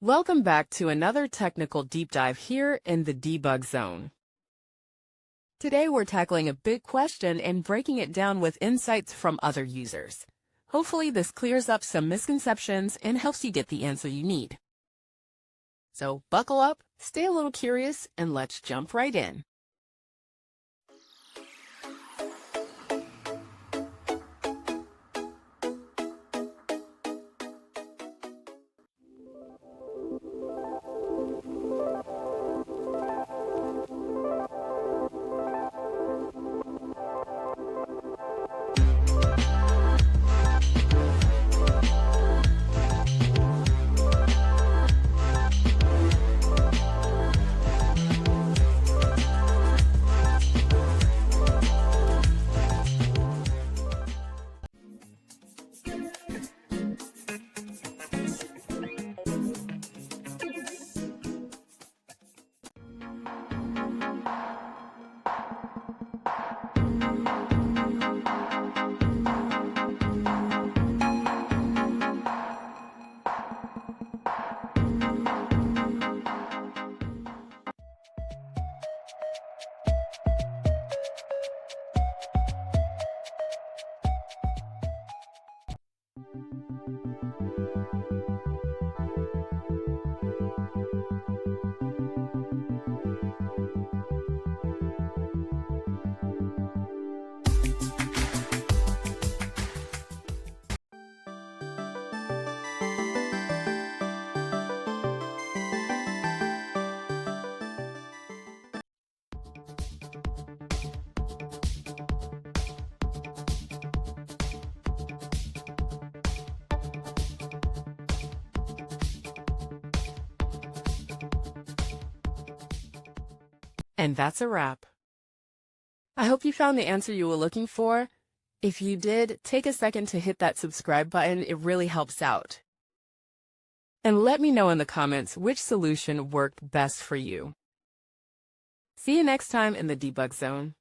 Welcome back to another technical deep dive here in the debug zone. Today we're tackling a big question and breaking it down with insights from other users. Hopefully this clears up some misconceptions and helps you get the answer you need. So buckle up, stay a little curious, and let's jump right in. And that's a wrap. I hope you found the answer you were looking for. If you did, take a second to hit that subscribe button. It really helps out. And let me know in the comments which solution worked best for you. See you next time in the debug zone.